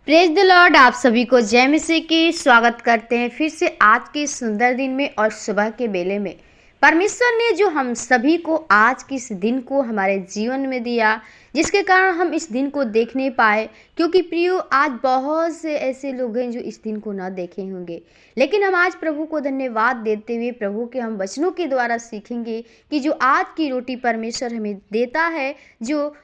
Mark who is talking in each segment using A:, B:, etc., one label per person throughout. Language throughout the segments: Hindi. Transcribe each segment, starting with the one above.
A: Praise the Lord. आप सभी को जय मसीह की स्वागत करते हैं फिर से आज के इस सुंदर दिन में और सुबह के बेले में। परमेश्वर ने जो हम सभी को आज के इस दिन को हमारे जीवन में दिया, जिसके कारण हम इस दिन को देखने पाए। क्योंकि प्रियो, आज बहुत से ऐसे लोग हैं जो इस दिन को ना देखे होंगे, लेकिन हम आज प्रभु को धन्यवाद देते हुए प्रभु के हम वचनों के द्वारा सीखेंगे कि जो आज की रोटी परमेश्वर हमें देता है, जो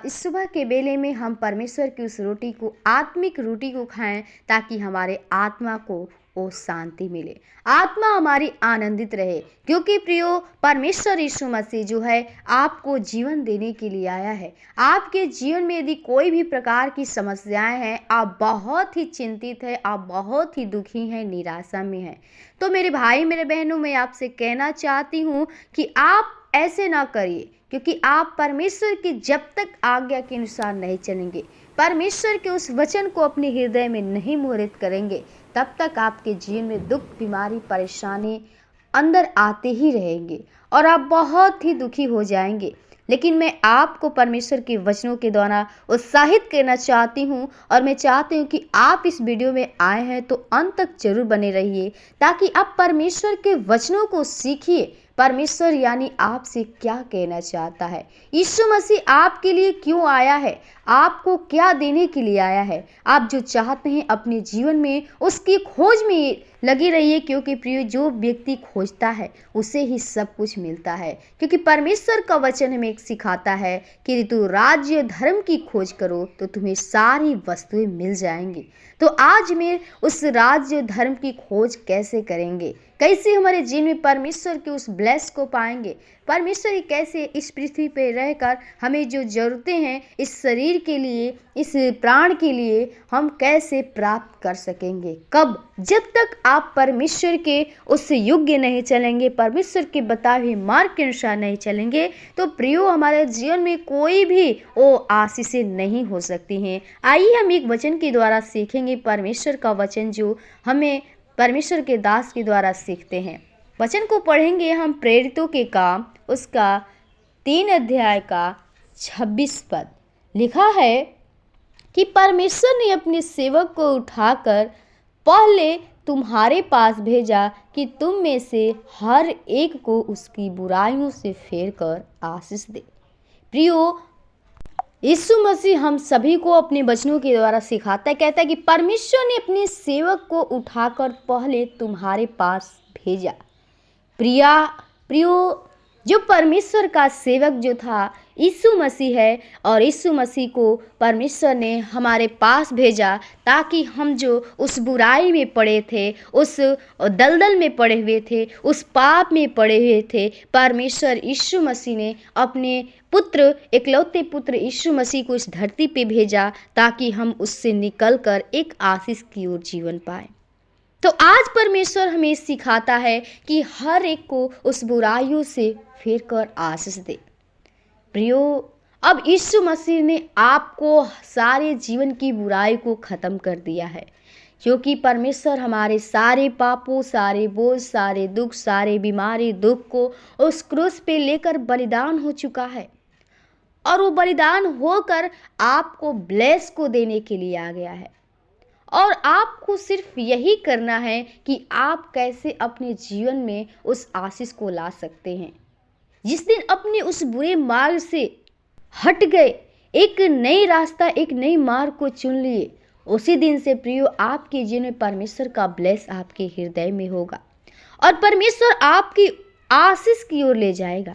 A: इस सुबह के बेले में हम परमेश्वर की उस रोटी को, आत्मिक रोटी को खाएं, ताकि हमारे आत्मा को वो शांति मिले, आत्मा हमारी आनंदित रहे। क्योंकि प्रियो, परमेश्वर यीशु मसीह जो है आपको जीवन देने के लिए आया है। आपके जीवन में यदि कोई भी प्रकार की समस्याएं हैं, आप बहुत ही चिंतित हैं, आप बहुत ही दुखी हैं, निराशा में हैं, तो मेरे भाई मेरे बहनों, मैं आपसे कहना चाहती हूँ कि आप ऐसे ना करिए। क्योंकि आप परमेश्वर की जब तक आज्ञा के अनुसार नहीं चलेंगे, परमेश्वर के उस वचन को अपने हृदय में नहीं मुहरित करेंगे, तब तक आपके जीवन में दुख, बीमारी, परेशानी अंदर आते ही रहेंगे और आप बहुत ही दुखी हो जाएंगे। लेकिन मैं आपको परमेश्वर के वचनों के द्वारा उत्साहित करना चाहती हूँ, और मैं चाहती हूँ कि आप इस वीडियो में आए हैं तो अंत तक जरूर बने रहिए, ताकि आप परमेश्वर के वचनों को सीखिए। परमेश्वर यानी आपसे क्या कहना चाहता है, यीशु मसीह आपके लिए क्यों आया है, आपको क्या देने के लिए आया है। आप जो चाहते हैं अपने जीवन में, उसकी खोज में लगी रहिए। क्योंकि प्रिय, जो व्यक्ति खोजता है उसे ही सब कुछ मिलता है। क्योंकि परमेश्वर का वचन हमें सिखाता है कि यदि तू राज्य धर्म की खोज करो तो तुम्हें सारी वस्तुएं मिल जाएंगी। तो आज मैं उस राज्य धर्म की खोज कैसे करेंगे, कैसे हमारे जीवन में परमेश्वर के उस ब्लेस को पाएंगे, परमेश्वर कैसे इस पृथ्वी पे रहकर हमें जो जरूरतें हैं इस शरीर के लिए, इस प्राण के लिए, हम कैसे प्राप्त कर सकेंगे। कब? जब तक आप परमेश्वर के उस योग्य नहीं चलेंगे, परमेश्वर के बताए हुए मार्ग के अनुसार नहीं चलेंगे, तो प्रियो, हमारे जीवन में कोई भी वो आशीषें नहीं हो सकती हैं। आइए हम एक वचन के द्वारा सीखेंगे, परमेश्वर का वचन जो हमें परमेश्वर के दास के द्वारा सीखते हैं। वचन को पढ़ेंगे हम प्रेरितों के काम उसका 3 अध्याय का 26 पद। लिखा है कि परमेश्वर ने अपने सेवक को उठाकर पहले तुम्हारे पास भेजा कि तुम में से हर एक को उसकी बुराइयों से फेर कर आशीष दे। प्रियो, यीशु मसीह हम सभी को अपने वचनों के द्वारा सिखाता है, कहता है कि परमेश्वर ने अपने सेवक को उठाकर पहले तुम्हारे पास भेजा। प्रियो, जो परमेश्वर का सेवक जो था यीशु मसीह है, और यीशु मसीह को परमेश्वर ने हमारे पास भेजा ताकि हम जो उस बुराई में पड़े थे, उस दलदल में पड़े हुए थे, उस पाप में पड़े हुए थे, परमेश्वर यीशु मसीह ने अपने पुत्र, इकलौते पुत्र यीशु मसीह को इस धरती पे भेजा ताकि हम उससे निकलकर एक आशीष की ओर जीवन पाए। तो आज परमेश्वर हमें सिखाता है कि हर एक को उस बुराइयों से फेर कर आशीष दे। प्रियो, अब यीशु मसीह ने आपको सारे जीवन की बुराई को ख़त्म कर दिया है। क्योंकि परमेश्वर हमारे सारे पापों, सारे बोझ, सारे दुख, सारे बीमारी, दुख को उस क्रूस पे लेकर बलिदान हो चुका है, और वो बलिदान होकर आपको ब्लेस को देने के लिए आ गया है। और आपको सिर्फ यही करना है कि आप कैसे अपने जीवन में उस आशीष को ला सकते हैं। जिस दिन अपने उस बुरे मार्ग से हट गए, एक नई रास्ता, एक नई मार्ग को चुन लिए, उसी दिन से प्रियो, आपके जीवन में परमेश्वर का ब्लेस आपके हृदय में होगा, और परमेश्वर आपकी आशीष की ओर ले जाएगा।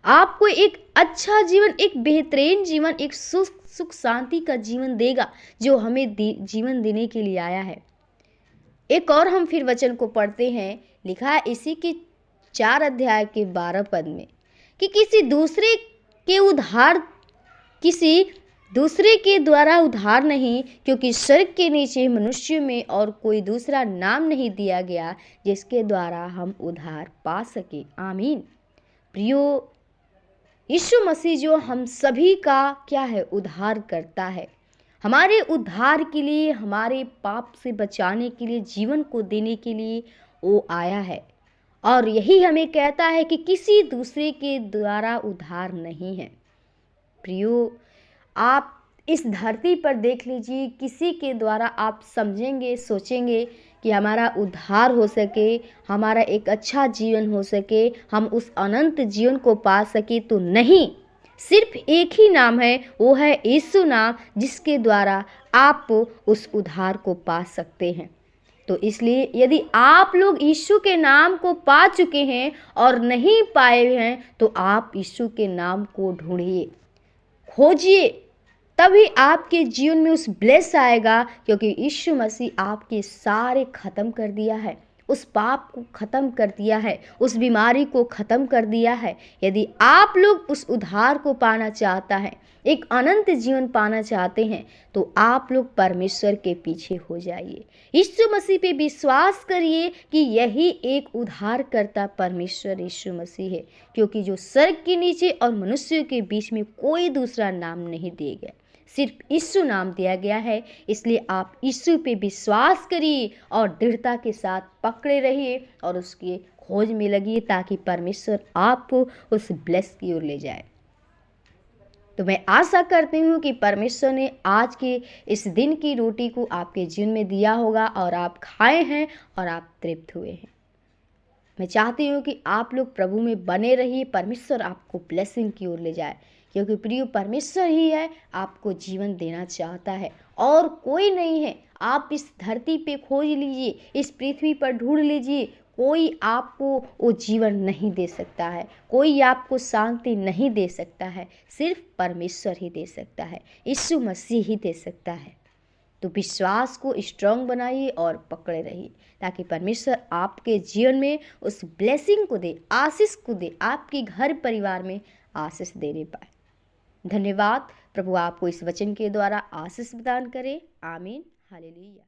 A: आपको एक अच्छा जीवन, एक बेहतरीन जीवन, एक सुख शांति का जीवन देगा, जो हमें जीवन देने के लिए आया है। एक और हम फिर वचन को पढ़ते हैं। लिखा है इसी के 4 अध्याय के 12 पद में कि किसी दूसरे के द्वारा उद्धार नहीं, क्योंकि स्वर्ग के नीचे मनुष्य में और कोई दूसरा नाम नहीं दिया गया जिसके द्वारा हम उद्धार पा सके। आमीन। प्रियो, यीशु मसीह जो हम सभी का क्या है, उद्धार करता है। हमारे उद्धार के लिए, हमारे पाप से बचाने के लिए, जीवन को देने के लिए वो आया है। और यही हमें कहता है कि किसी दूसरे के द्वारा उद्धार नहीं है। प्रियो, आप इस धरती पर देख लीजिए, किसी के द्वारा आप समझेंगे, सोचेंगे कि हमारा उद्धार हो सके, हमारा एक अच्छा जीवन हो सके, हम उस अनंत जीवन को पा सके, तो नहीं। सिर्फ एक ही नाम है, वो है यीशु नाम, जिसके द्वारा आप उस उद्धार को पा सकते हैं। तो इसलिए यदि आप लोग यीशु के नाम को पा चुके हैं और नहीं पाए हैं, तो आप यीशु के नाम को ढूंढिए, खोजिए, तभी आपके जीवन में उस ब्लेस आएगा, क्योंकि यीशु मसीह आपके सारे ख़त्म कर दिया है, उस पाप को ख़त्म कर दिया है, उस बीमारी को ख़त्म कर दिया है। यदि आप लोग उस उद्धार को पाना चाहता है, एक अनंत जीवन पाना चाहते हैं, तो आप लोग परमेश्वर के पीछे हो जाइए, यीशु मसीह पे विश्वास करिए कि यही एक उद्धारकर्ता परमेश्वर यीशु मसीह है, क्योंकि जो स्वर्ग के नीचे और मनुष्य के बीच में कोई दूसरा नाम नहीं दिया गया, सिर्फ यीशु नाम दिया गया है। इसलिए आप यीशु पे विश्वास करिए और दृढ़ता के साथ पकड़े रहिए और उसकी खोज में लगिए, ताकि परमेश्वर आपको उस ब्लेस की ओर ले जाए। तो मैं आशा करती हूँ कि परमेश्वर ने आज के इस दिन की रोटी को आपके जीवन में दिया होगा और आप खाए हैं और आप तृप्त हुए हैं। मैं चाहती हूँ कि आप लोग प्रभु में बने रहिए, परमेश्वर आपको ब्लेसिंग की ओर ले जाए, क्योंकि प्रिय परमेश्वर ही है, आपको जीवन देना चाहता है और कोई नहीं है। आप इस धरती पे खोज लीजिए, इस पृथ्वी पर ढूंढ लीजिए, कोई आपको वो जीवन नहीं दे सकता है, कोई आपको शांति नहीं दे सकता है, सिर्फ परमेश्वर ही दे सकता है, यीशु मसीह ही दे सकता है। तो विश्वास को स्ट्रांग बनाइए और पकड़े रहिए, ताकि परमेश्वर आपके जीवन में उस ब्लेसिंग को दे, आशीष को दे, आपके घर परिवार में आशीष देने पाए। धन्यवाद। प्रभु आपको इस वचन के द्वारा आशीष प्रदान करे। आमीन। हालेलुया।